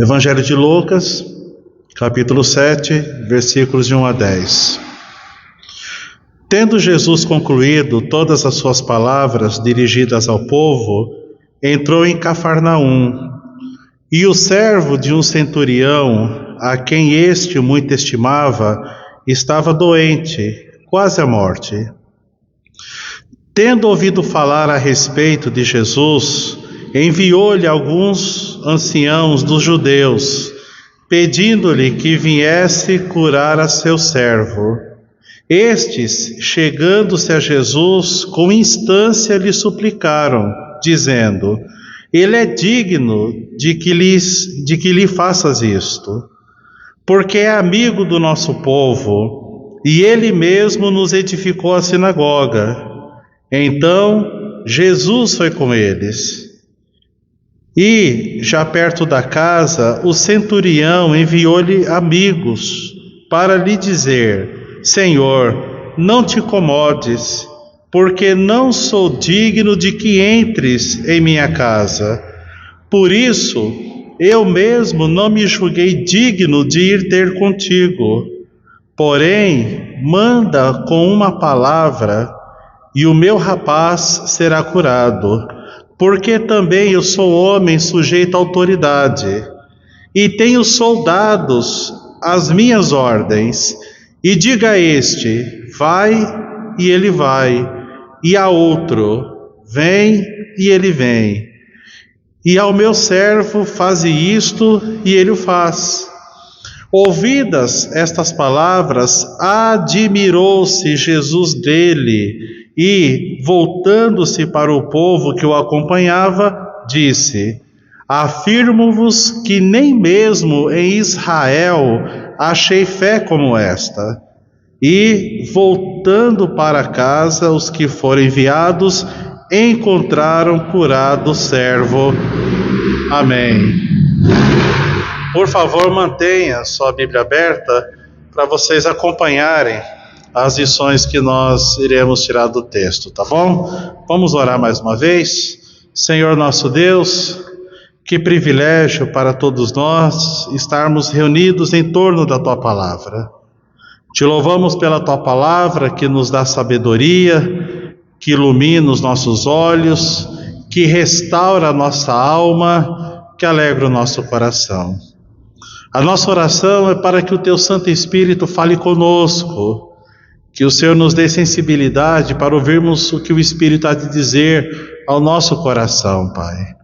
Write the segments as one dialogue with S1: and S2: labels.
S1: Evangelho de Lucas, capítulo 7, versículos de 1 a 10. Tendo Jesus concluído todas as suas palavras dirigidas ao povo, entrou em Cafarnaum. E o servo de um centurião, a quem este muito estimava, estava doente, quase à morte. Tendo ouvido falar a respeito de Jesus, enviou-lhe alguns anciãos dos judeus, pedindo-lhe que viesse curar a seu servo. Estes, chegando-se a Jesus, com instância lhe suplicaram, dizendo: Ele é digno de que lhe faças isto, porque é amigo do nosso povo, e ele mesmo nos edificou a sinagoga. Então Jesus foi com eles. E, já perto da casa, o centurião enviou-lhe amigos para lhe dizer: Senhor, não te incomodes, porque não sou digno de que entres em minha casa. Por isso, eu mesmo não me julguei digno de ir ter contigo. Porém, manda com uma palavra, e o meu rapaz será curado. Porque também eu sou homem sujeito à autoridade, e tenho soldados às minhas ordens. E diga a este: vai, e ele vai. E a outro: vem, e ele vem. E ao meu servo: faze isto, e ele o faz. Ouvidas estas palavras, admirou-se Jesus dele, e, voltando-se para o povo que o acompanhava, disse: Afirmo-vos que nem mesmo em Israel achei fé como esta. E, voltando para casa, os que foram enviados encontraram curado o servo. Amém. Por favor, mantenha sua Bíblia aberta para vocês acompanharem as lições que nós iremos tirar do texto, tá bom? Vamos orar mais uma vez. Senhor nosso Deus, que privilégio para todos nós estarmos reunidos em torno da Tua Palavra. Te louvamos pela Tua Palavra que nos dá sabedoria, que ilumina os nossos olhos, que restaura a nossa alma, que alegra o nosso coração. A nossa oração é para que o Teu Santo Espírito fale conosco, que o Senhor nos dê sensibilidade para ouvirmos o que o Espírito há de dizer ao nosso coração, Pai.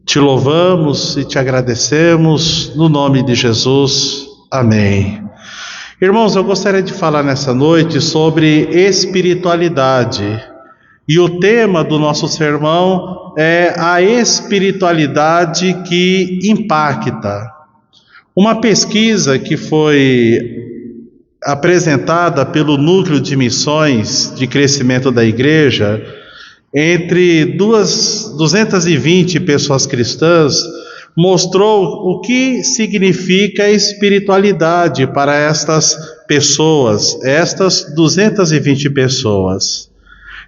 S1: Te louvamos e te agradecemos no nome de Jesus. Amém. Irmãos, eu gostaria de falar nessa noite sobre espiritualidade. E o tema do nosso sermão é a espiritualidade que impacta. Uma pesquisa que foi apresentada pelo Núcleo de Missões de Crescimento da Igreja, entre 220 pessoas cristãs, mostrou o que significa espiritualidade para estas pessoas, estas 220 pessoas.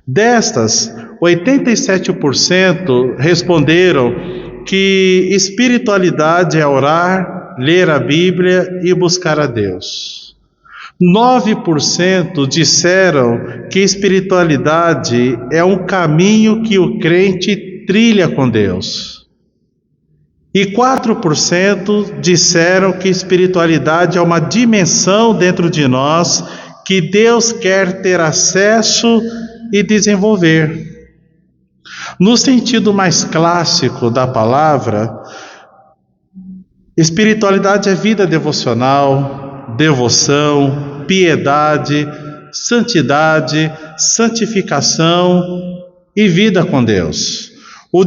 S1: Destas, 87% responderam que espiritualidade é orar, ler a Bíblia e buscar a Deus. 9% disseram que espiritualidade é um caminho que o crente trilha com Deus. E 4% disseram que espiritualidade é uma dimensão dentro de nós que Deus quer ter acesso e desenvolver. No sentido mais clássico da palavra, espiritualidade é vida devocional, devoção, piedade, santidade, santificação e vida com Deus. O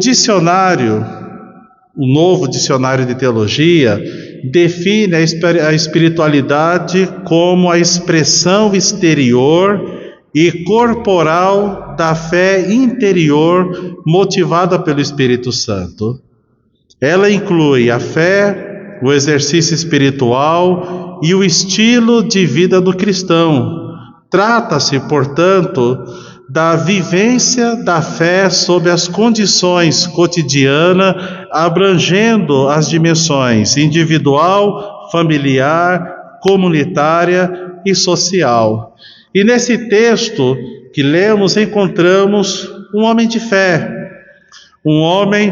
S1: novo dicionário de teologia, define a espiritualidade como a expressão exterior e corporal da fé interior motivada pelo Espírito Santo. Ela inclui a fé, o exercício espiritual e o estilo de vida do cristão. Trata-se, portanto, da vivência da fé sob as condições cotidianas, abrangendo as dimensões individual, familiar, comunitária e social. E nesse texto que lemos, encontramos um homem de fé, um homem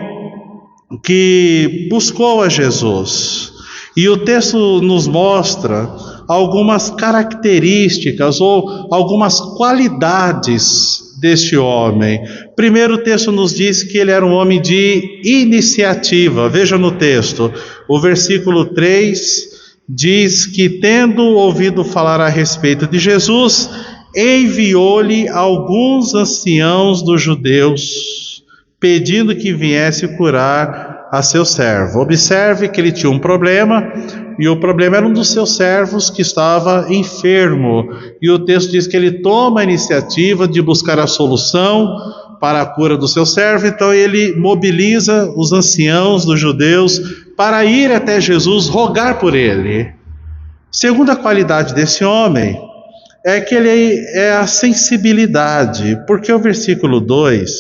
S1: que buscou a Jesus. E o texto nos mostra algumas características ou algumas qualidades deste homem. Primeiro, o texto nos diz que ele era um homem de iniciativa. Veja no texto, o versículo 3 diz que, tendo ouvido falar a respeito de Jesus, enviou-lhe alguns anciãos dos judeus, pedindo que viesse curar a seu servo. Observe que ele tinha um problema, e o problema era um dos seus servos que estava enfermo. E o texto diz que ele toma a iniciativa de buscar a solução para a cura do seu servo. Então ele mobiliza os anciãos dos judeus para ir até Jesus rogar por ele. Segunda qualidade desse homem é que ele é a sensibilidade, porque o versículo 2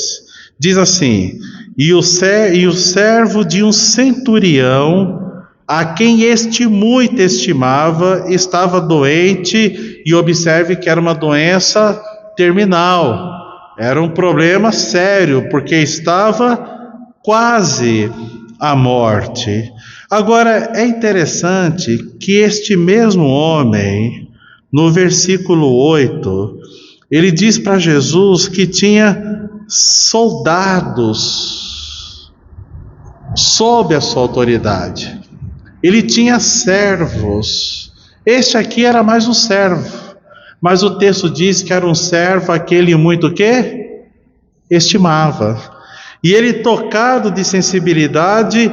S1: diz assim: e o servo de um centurião, a quem este muito estimava, estava doente, e observe que era uma doença terminal, era um problema sério, porque estava quase à morte. Agora, é interessante que este mesmo homem, no versículo 8, ele diz para Jesus que tinha soldados sob a sua autoridade. Ele tinha servos. Este aqui era mais um servo, mas o texto diz que era um servo aquele muito o quê? Estimava. E ele, tocado de sensibilidade,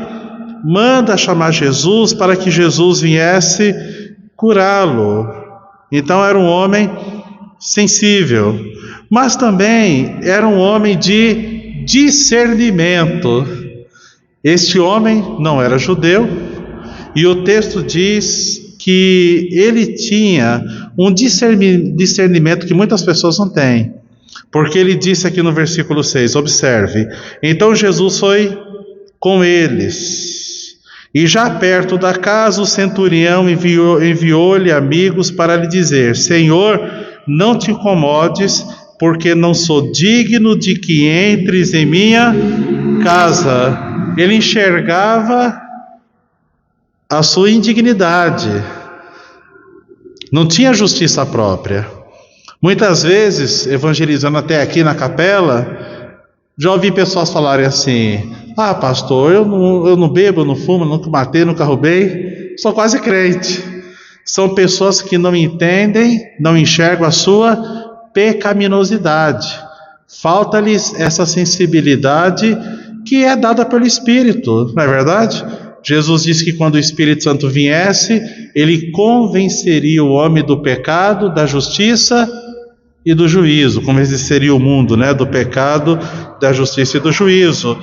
S1: manda chamar Jesus para que Jesus viesse curá-lo. Então era um homem sensível, mas também era um homem de discernimento. Este homem não era judeu, e o texto diz que ele tinha um discernimento que muitas pessoas não têm, porque ele disse aqui no versículo 6, observe: então Jesus foi com eles, e já perto da casa o centurião enviou-lhe amigos para lhe dizer: Senhor, não te incomodes, porque não sou digno de que entres em minha casa. Ele enxergava a sua indignidade, não tinha justiça própria. Muitas vezes, evangelizando até aqui na capela, já ouvi pessoas falarem assim: ah, pastor, eu não bebo, não fumo, nunca matei, nunca roubei, sou quase crente. São pessoas que não entendem, não enxergam a sua pecaminosidade. Falta-lhes essa sensibilidade que é dada pelo Espírito, não é verdade? Jesus disse que quando o Espírito Santo viesse, ele convenceria o homem do pecado, da justiça e do juízo. Convenceria o mundo, do pecado, da justiça e do juízo.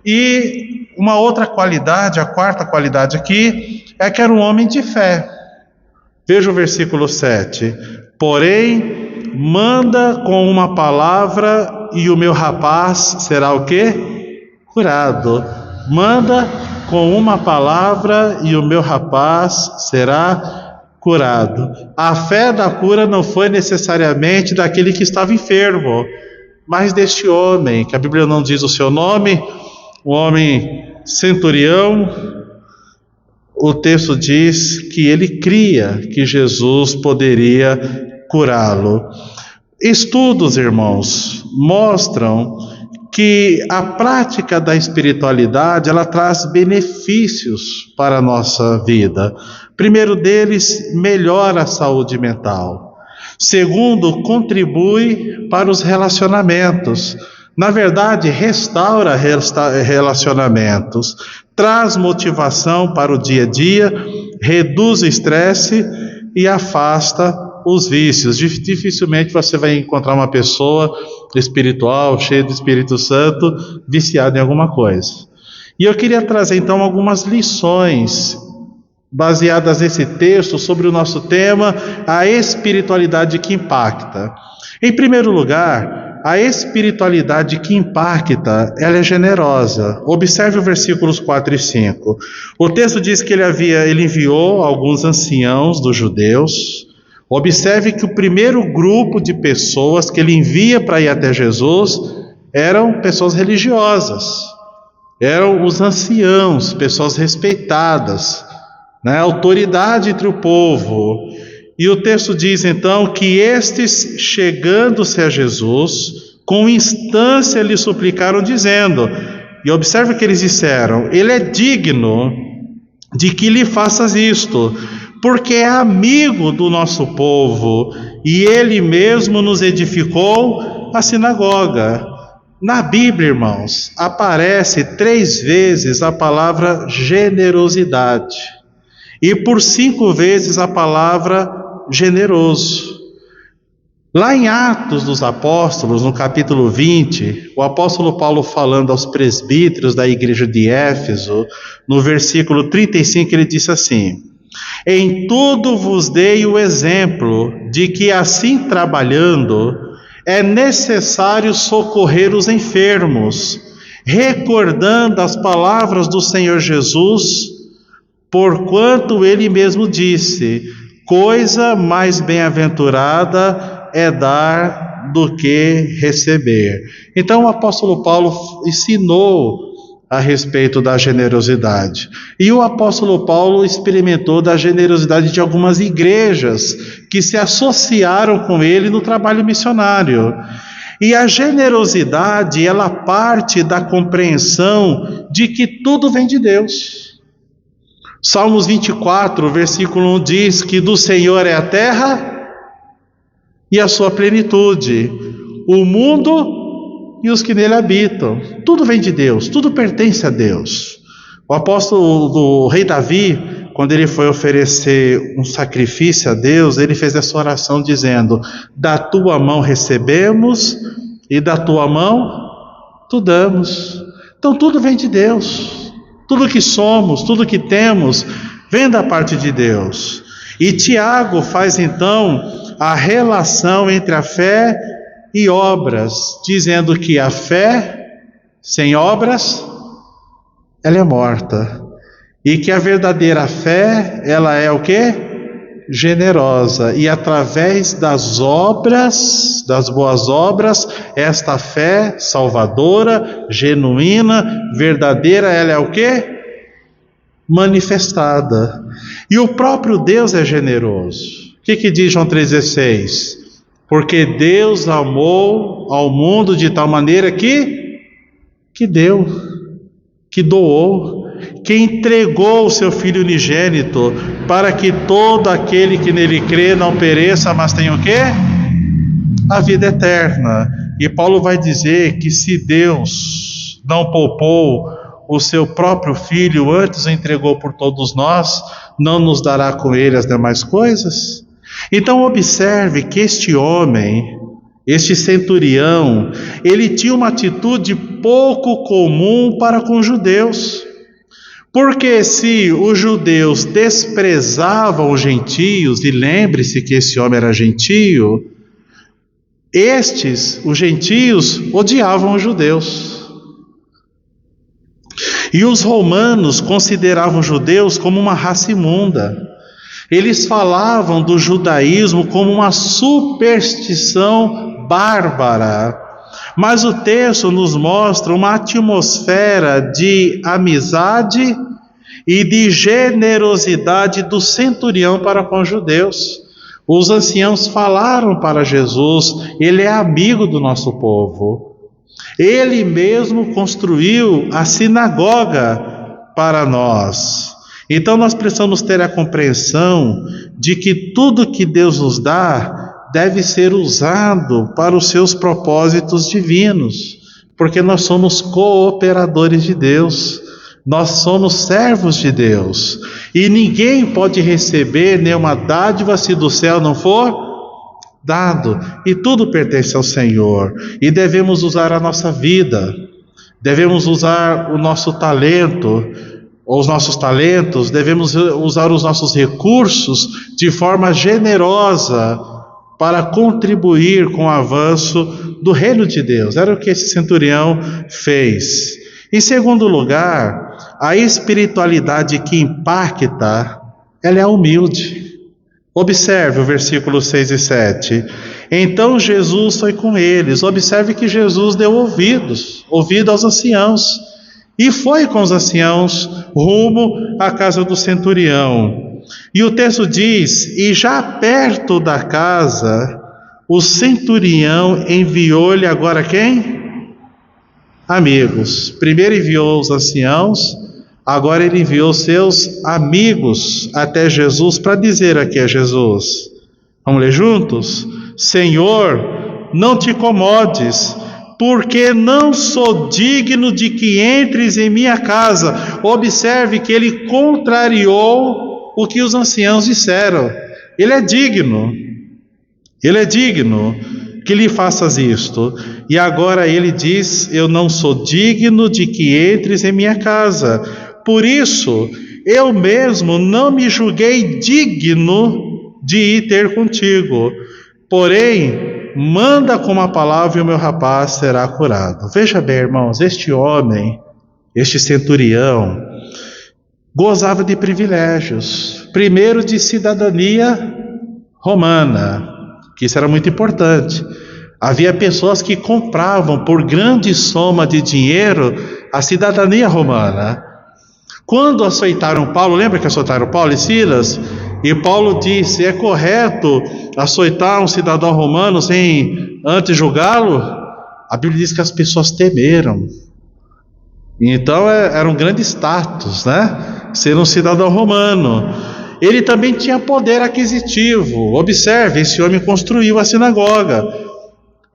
S1: E uma outra qualidade, a quarta qualidade aqui, é que era um homem de fé. Veja o versículo 7. Porém, manda com uma palavra e o meu rapaz será o quê? Curado. Manda com uma palavra e o meu rapaz será curado. A fé da cura não foi necessariamente daquele que estava enfermo, mas deste homem, que a Bíblia não diz o seu nome, o homem centurião. O texto diz que ele cria que Jesus poderia curá-lo. Estudos, irmãos, mostram que a prática da espiritualidade, ela traz benefícios para a nossa vida. Primeiro deles, melhora a saúde mental. Segundo, contribui para os relacionamentos. Na verdade, restaura relacionamentos, traz motivação para o dia a dia, reduz o estresse e afasta os vícios. Dificilmente você vai encontrar uma pessoa espiritual, cheia do Espírito Santo, viciada em alguma coisa. E eu queria trazer então algumas lições baseadas nesse texto sobre o nosso tema, a espiritualidade que impacta. Em primeiro lugar, a espiritualidade que impacta, ela é generosa. Observe os versículos 4 e 5. O texto diz que ele enviou alguns anciãos dos judeus. Observe que o primeiro grupo de pessoas que ele envia para ir até Jesus eram pessoas religiosas. Eram os anciãos, pessoas respeitadas, né? Autoridade entre o povo. E o texto diz então que estes, chegando-se a Jesus, com instância lhe suplicaram, dizendo, e observe o que eles disseram: ele é digno de que lhe faças isto, porque é amigo do nosso povo, e ele mesmo nos edificou a sinagoga. Na Bíblia, irmãos, aparece 3 vezes a palavra generosidade, e por 5 vezes a palavra generoso. Lá em Atos dos Apóstolos, no capítulo 20, o apóstolo Paulo, falando aos presbíteros da igreja de Éfeso, no versículo 35, ele disse assim: em tudo vos dei o exemplo de que assim trabalhando é necessário socorrer os enfermos, recordando as palavras do Senhor Jesus, porquanto ele mesmo disse: coisa mais bem-aventurada é dar do que receber. Então o apóstolo Paulo ensinou a respeito da generosidade. E o apóstolo Paulo experimentou da generosidade de algumas igrejas que se associaram com ele no trabalho missionário. E a generosidade, ela parte da compreensão de que tudo vem de Deus. Salmos 24, versículo 1 diz que do Senhor é a terra e a sua plenitude, o mundo e os que nele habitam. Tudo vem de Deus, tudo pertence a Deus. O rei Davi, quando ele foi oferecer um sacrifício a Deus, ele fez essa oração dizendo: da tua mão recebemos e da tua mão tu damos. Então tudo vem de Deus. Tudo que somos, tudo que temos, vem da parte de Deus. E Tiago faz então a relação entre a fé e obras, dizendo que a fé sem obras, ela é morta. E que a verdadeira fé, ela é o quê? Generosa. E através das obras, das boas obras, esta fé salvadora, genuína, verdadeira, ela é o quê? Manifestada. E o próprio Deus é generoso. O que diz João 3,16? Porque Deus amou ao mundo de tal maneira que deu, que doou, que entregou o seu Filho unigênito, para que todo aquele que nele crê não pereça, mas tenha o quê? A vida eterna. E Paulo vai dizer que se Deus não poupou o seu próprio Filho, antes o entregou por todos nós, não nos dará com ele as demais coisas? Então observe que este homem, este centurião, ele tinha uma atitude pouco comum para com os judeus. Porque se os judeus desprezavam os gentios, e lembre-se que esse homem era gentio, os gentios, odiavam os judeus. E os romanos consideravam os judeus como uma raça imunda. Eles falavam do judaísmo como uma superstição bárbara. Mas o texto nos mostra uma atmosfera de amizade e de generosidade do centurião para com os judeus. Os anciãos falaram para Jesus: ele é amigo do nosso povo. Ele mesmo construiu a sinagoga para nós. Então nós precisamos ter a compreensão de que tudo que Deus nos dá deve ser usado para os seus propósitos divinos, porque nós somos cooperadores de Deus, nós somos servos de Deus, e ninguém pode receber nenhuma dádiva se do céu não for dado, e tudo pertence ao Senhor, e devemos usar a nossa vida, devemos usar o nosso talento, os nossos talentos, devemos usar os nossos recursos de forma generosa, para contribuir com o avanço do reino de Deus. Era o que esse centurião fez. Em segundo lugar, a espiritualidade que impacta, ela é humilde. Observe o versículo 6 e 7. Então Jesus foi com eles. Observe que Jesus deu ouvido aos anciãos, e foi com os anciãos rumo à casa do centurião. E o texto diz: e já perto da casa, o centurião enviou-lhe agora quem? Amigos. Primeiro enviou os anciãos, agora ele enviou seus amigos até Jesus para dizer aqui a Jesus. Vamos ler juntos? Senhor, não te incomodes, porque não sou digno de que entres em minha casa. Observe que ele contrariou o que os anciãos disseram. Ele é digno que lhe faças isto. E agora ele diz: eu não sou digno de que entres em minha casa. Por isso, eu mesmo não me julguei digno de ir ter contigo. Porém, manda com uma palavra e o meu rapaz será curado. Veja bem, irmãos, este homem, este centurião, gozava de privilégios. Primeiro, de cidadania romana, que isso era muito importante. Havia pessoas que compravam por grande soma de dinheiro a cidadania romana. Quando açoitaram Paulo, lembra que açoitaram Paulo e Silas? E Paulo disse: é correto açoitar um cidadão romano sem antes julgá-lo? A Bíblia diz que as pessoas temeram. Então era um grande status, né? Ser um cidadão romano. Ele também tinha poder aquisitivo. Observe, esse homem construiu a sinagoga.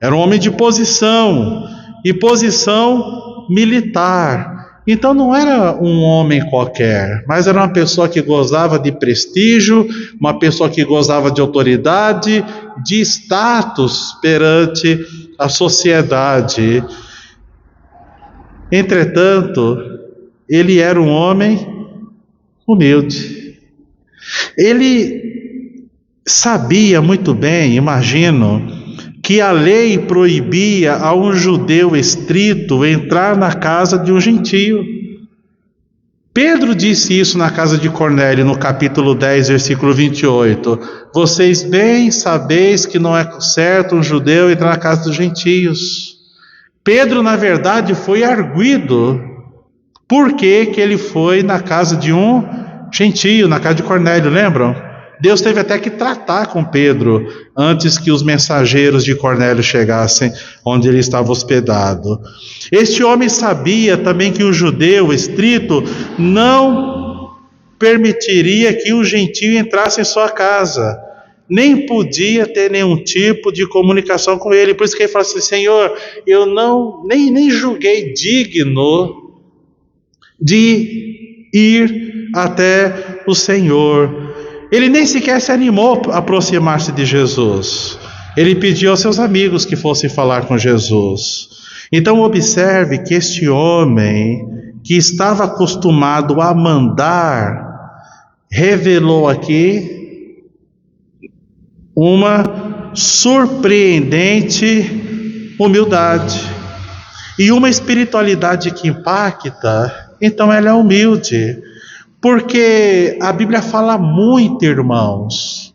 S1: Era um homem de posição, e posição militar. Então não era um homem qualquer, mas era uma pessoa que gozava de prestígio, uma pessoa que gozava de autoridade, de status perante a sociedade. Entretanto, ele era um homem humilde. Ele sabia muito bem, imagino, que a lei proibia a um judeu estrito entrar na casa de um gentio. Pedro disse isso na casa de Cornélio, no capítulo 10, versículo 28. Vocês bem sabeis que não é certo um judeu entrar na casa dos gentios. Pedro, na verdade, foi arguido. Por que ele foi na casa de um gentio, na casa de Cornélio, lembram? Deus teve até que tratar com Pedro antes que os mensageiros de Cornélio chegassem onde ele estava hospedado. Este homem sabia também que o judeu estrito não permitiria que o gentio entrasse em sua casa, nem podia ter nenhum tipo de comunicação com ele. Por isso que ele fala assim: Senhor, eu nem julguei digno de ir até o Senhor. Ele nem sequer se animou a aproximar-se de Jesus. Ele pediu aos seus amigos que fossem falar com Jesus. Então observe que este homem, que estava acostumado a mandar, revelou aqui uma surpreendente humildade. E uma espiritualidade que impacta, então ela é humilde. Porque a Bíblia fala muito, irmãos,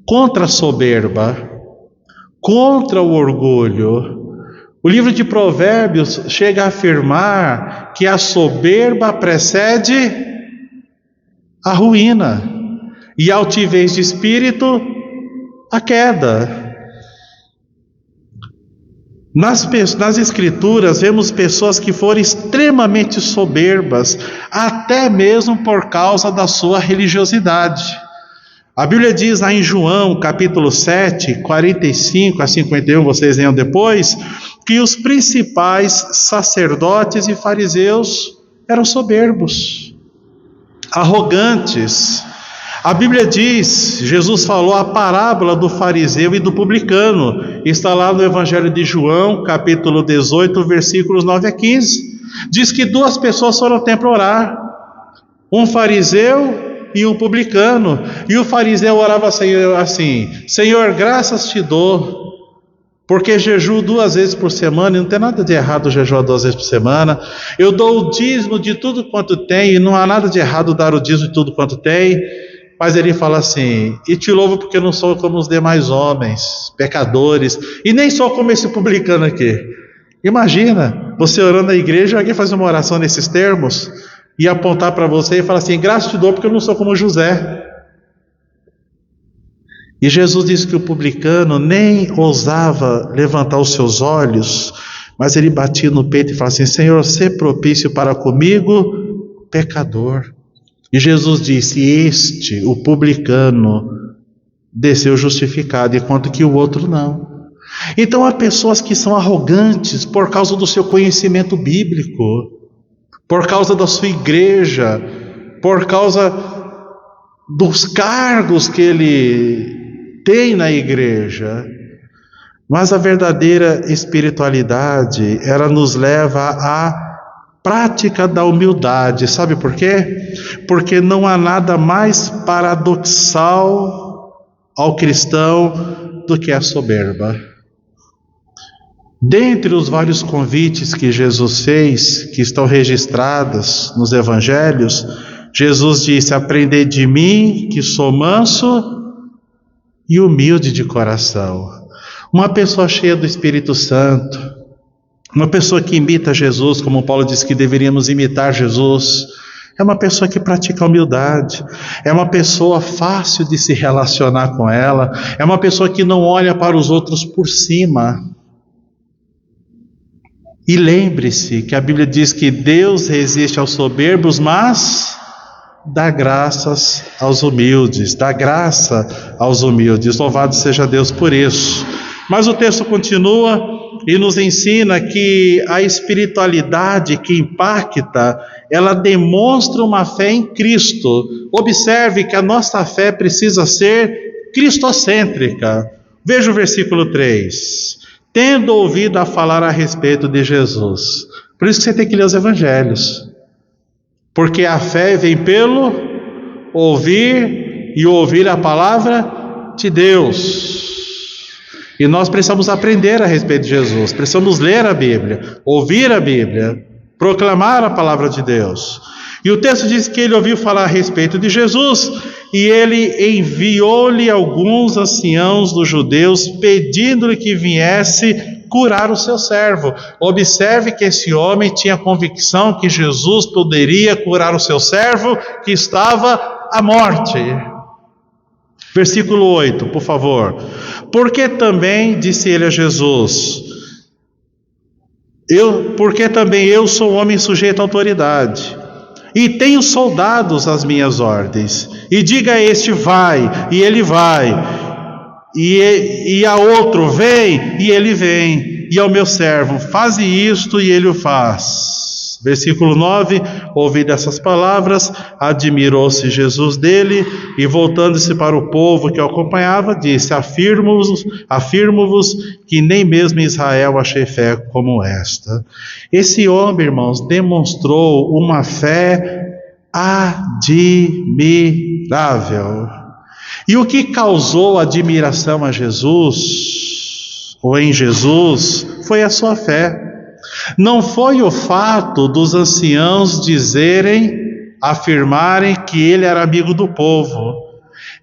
S1: contra a soberba, contra o orgulho. O livro de Provérbios chega a afirmar que a soberba precede a ruína, e a altivez de espírito, a queda. Nas Escrituras vemos pessoas que foram extremamente soberbas, até mesmo por causa da sua religiosidade. A Bíblia diz lá em João, capítulo 7, 45 a 51, vocês leiam depois, que os principais sacerdotes e fariseus eram soberbos, arrogantes. A Bíblia diz, Jesus falou a parábola do fariseu e do publicano. Está lá no Evangelho de João, capítulo 18, versículos 9 a 15. Diz que duas pessoas foram ao templo orar, um fariseu e um publicano. E o fariseu orava assim: Senhor, graças te dou, porque jejuo 2 vezes por semana, e não tem nada de errado jejuar 2 vezes por semana. Eu dou o dízimo de tudo quanto tem, e não há nada de errado dar o dízimo de tudo quanto tem. Mas ele fala assim: e te louvo porque não sou como os demais homens, pecadores, e nem sou como esse publicano aqui. Imagina, você orando na igreja, alguém faz uma oração nesses termos, e apontar para você e falar assim: graças te dou porque eu não sou como José. E Jesus disse que o publicano nem ousava levantar os seus olhos, mas ele batia no peito e falava assim: Senhor, sê propício para comigo, pecador. E Jesus disse: o publicano, desceu justificado, enquanto que o outro não. Então há pessoas que são arrogantes por causa do seu conhecimento bíblico, por causa da sua igreja, por causa dos cargos que ele tem na igreja. Mas a verdadeira espiritualidade, ela nos leva à prática da humildade. Sabe por quê? Porque não há nada mais paradoxal ao cristão do que a soberba. Dentre os vários convites que Jesus fez, que estão registrados nos evangelhos, Jesus disse: aprendei de mim, que sou manso e humilde de coração. Uma pessoa cheia do Espírito Santo, uma pessoa que imita Jesus, como Paulo disse que deveríamos imitar Jesus, é uma pessoa que pratica a humildade, é uma pessoa fácil de se relacionar com ela, é uma pessoa que não olha para os outros por cima. E lembre-se que a Bíblia diz que Deus resiste aos soberbos, mas dá graças aos humildes, dá graça aos humildes. Louvado seja Deus por isso. Mas o texto continua e nos ensina que a espiritualidade que impacta, ela demonstra uma fé em Cristo. Observe que a nossa fé precisa ser cristocêntrica. Veja o versículo 3. Tendo ouvido a falar a respeito de Jesus. Por isso que você tem que ler os evangelhos. Porque a fé vem pelo ouvir, e ouvir a palavra de Deus. E nós precisamos aprender a respeito de Jesus, precisamos ler a Bíblia, ouvir a Bíblia, proclamar a palavra de Deus. E o texto diz que ele ouviu falar a respeito de Jesus, e ele enviou-lhe alguns anciãos dos judeus, pedindo-lhe que viesse curar o seu servo. Observe que esse homem tinha convicção que Jesus poderia curar o seu servo, que estava à morte. Versículo 8, por favor. Porque também, disse ele a Jesus, porque também eu sou um homem sujeito à autoridade, e tenho soldados às minhas ordens. E diga a este: vai, e ele vai. E a outro: vem, e ele vem. E ao meu servo: faze isto, e ele o faz. Versículo 9, ouvindo essas palavras, admirou-se Jesus dele, e voltando-se para o povo que o acompanhava, disse: afirmo-vos que nem mesmo em Israel achei fé como esta. Esse homem, irmãos, demonstrou uma fé admirável. E o que causou admiração a Jesus, ou em Jesus, foi a sua fé. Não foi o fato dos anciãos afirmarem que ele era amigo do povo,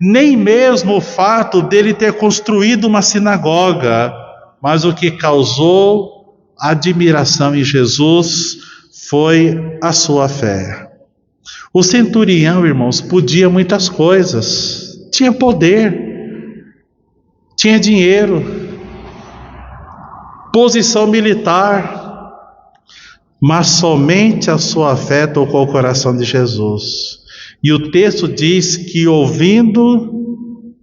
S1: nem mesmo o fato dele ter construído uma sinagoga, mas o que causou admiração em Jesus foi a sua fé. O centurião, irmãos, podia muitas coisas, tinha poder, tinha dinheiro, posição militar, mas somente a sua fé tocou o coração de Jesus. E o texto diz que, ouvindo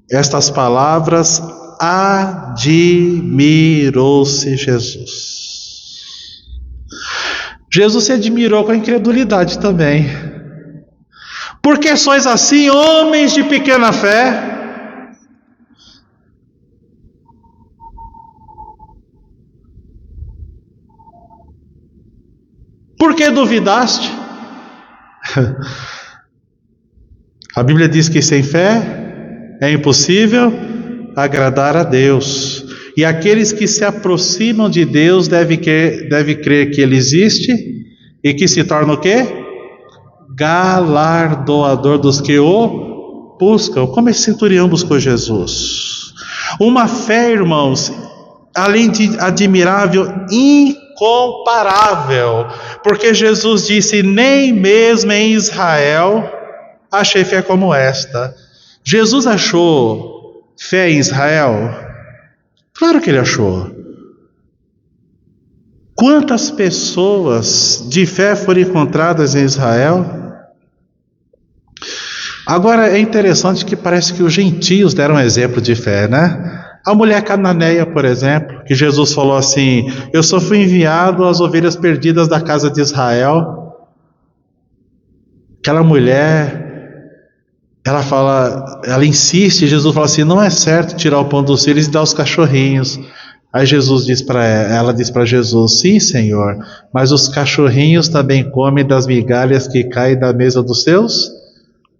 S1: estas palavras, admirou-se Jesus. Jesus se admirou com a incredulidade também. Por que sois assim, homens de pequena fé? Por que duvidaste? A Bíblia diz que sem fé é impossível agradar a Deus. E aqueles que se aproximam de Deus devem crer que Ele existe e que se torna o quê? Galardoador dos que o buscam, como esse centurião buscou Jesus. Uma fé, irmãos, além de admirável, incomparável, porque Jesus disse: nem mesmo em Israel achei fé como esta. Jesus achou fé em Israel? Claro que ele achou. Quantas pessoas de fé foram encontradas em Israel? Agora é interessante que parece que os gentios deram um exemplo de fé, né? A mulher cananeia, por exemplo, que Jesus falou assim: eu só fui enviado às ovelhas perdidas da casa de Israel. Aquela mulher, ela insiste, Jesus fala assim: não é certo tirar o pão dos filhos e dar aos cachorrinhos. Aí ela diz para Jesus: sim, Senhor, mas os cachorrinhos também comem das migalhas que caem da mesa dos seus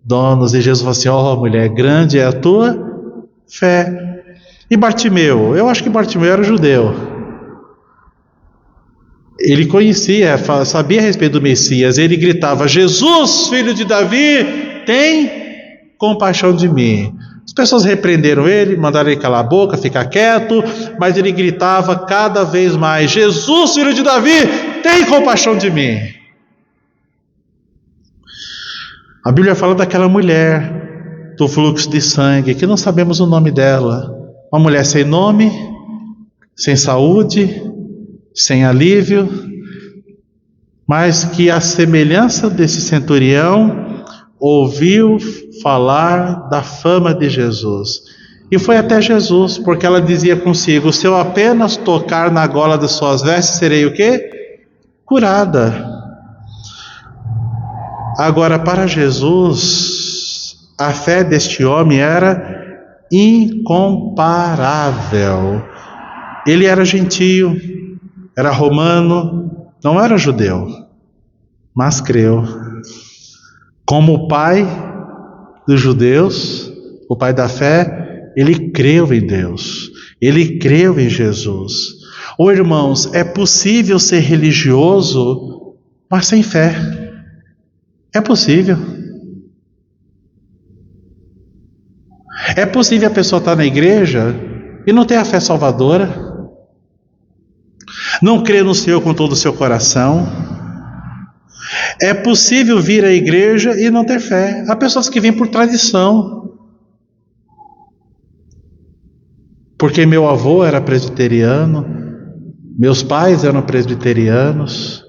S1: donos. E Jesus fala assim: ó, mulher, grande é a tua fé. E Bartimeu? Eu acho que Bartimeu era judeu. Ele conhecia, sabia a respeito do Messias. Ele gritava: Jesus, filho de Davi, tem compaixão de mim. As pessoas repreenderam ele, mandaram ele calar a boca, ficar quieto, mas ele gritava cada vez mais: Jesus, filho de Davi, tem compaixão de mim. A Bíblia fala daquela mulher do fluxo de sangue, que não sabemos o nome dela. Uma mulher sem nome, sem saúde, sem alívio, mas que, à semelhança desse centurião, ouviu falar da fama de Jesus. E foi até Jesus, porque ela dizia consigo: se eu apenas tocar na gola de suas vestes, serei o quê? Curada. Agora, para Jesus, a fé deste homem era incomparável. Ele era gentio, era romano, não era judeu, mas creu. Como o pai dos judeus, o pai da fé, ele creu em Deus, ele creu em Jesus. Oh, irmãos, é possível ser religioso, mas sem fé. É possível. É possível a pessoa estar na igreja e não ter a fé salvadora, não crer no Senhor com todo o seu coração. É possível vir à igreja e não ter fé. Há pessoas que vêm por tradição, porque meu avô era presbiteriano, meus pais eram presbiterianos,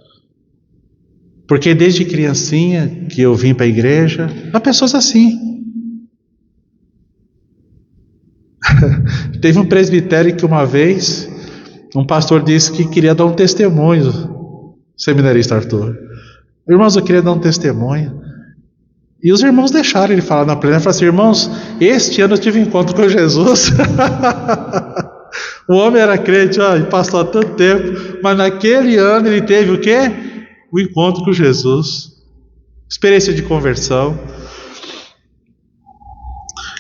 S1: porque desde criancinha que eu vim para a igreja. Há pessoas assim. Teve um presbitério que uma vez um pastor disse que queria dar um testemunho, seminarista Arthur. Irmãos, eu queria dar um testemunho. E os irmãos deixaram ele falar na plenária. Falaram assim: irmãos, este ano eu tive encontro com Jesus. O homem era crente, e passou há tanto tempo, mas naquele ano ele teve o quê? O encontro com Jesus, experiência de conversão.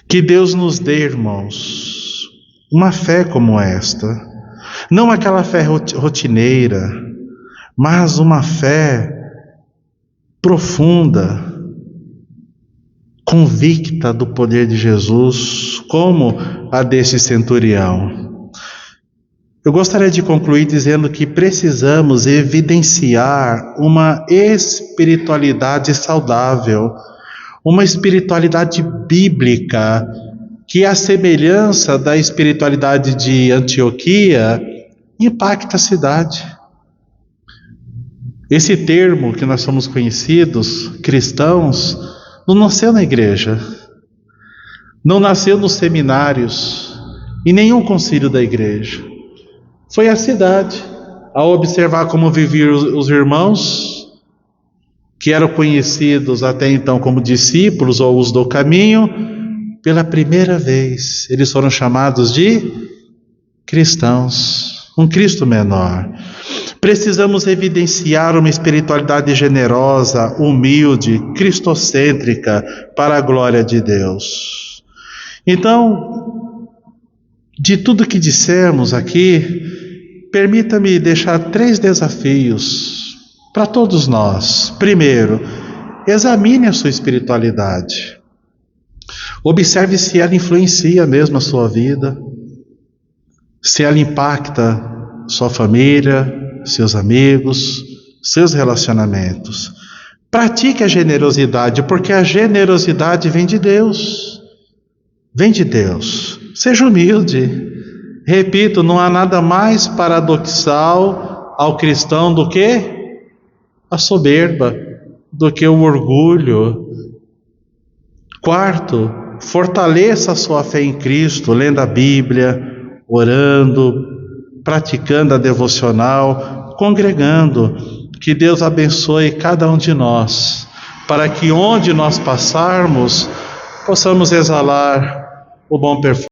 S1: Que Deus nos dê, irmãos, uma fé como esta, não aquela fé rotineira, mas uma fé profunda, convicta do poder de Jesus, como a desse centurião. Eu gostaria de concluir dizendo que precisamos evidenciar uma espiritualidade saudável, uma espiritualidade bíblica, que a semelhança da espiritualidade de Antioquia impacta a cidade. Esse termo que nós somos conhecidos, cristãos, não nasceu na igreja, não nasceu nos seminários, em nenhum concílio da igreja. Foi a cidade, ao observar como viviam os irmãos, que eram conhecidos até então como discípulos ou os do caminho, pela primeira vez eles foram chamados de cristãos, um Cristo menor. Precisamos evidenciar uma espiritualidade generosa, humilde, cristocêntrica, para a glória de Deus. Então, De tudo que dissemos aqui, permita-me deixar 3 desafios para todos nós. Primeiro, examine a sua espiritualidade. Observe se ela influencia mesmo a sua vida, se ela impacta sua família, seus amigos, seus relacionamentos. Pratique a generosidade, porque a generosidade vem de Deus. Vem de Deus. Seja humilde. Repito, não há nada mais paradoxal ao cristão do que a soberba, do que o orgulho. Quarto, fortaleça a sua fé em Cristo, lendo a Bíblia, orando, praticando a devocional, congregando. Que Deus abençoe cada um de nós, para que onde nós passarmos, possamos exalar o bom perfume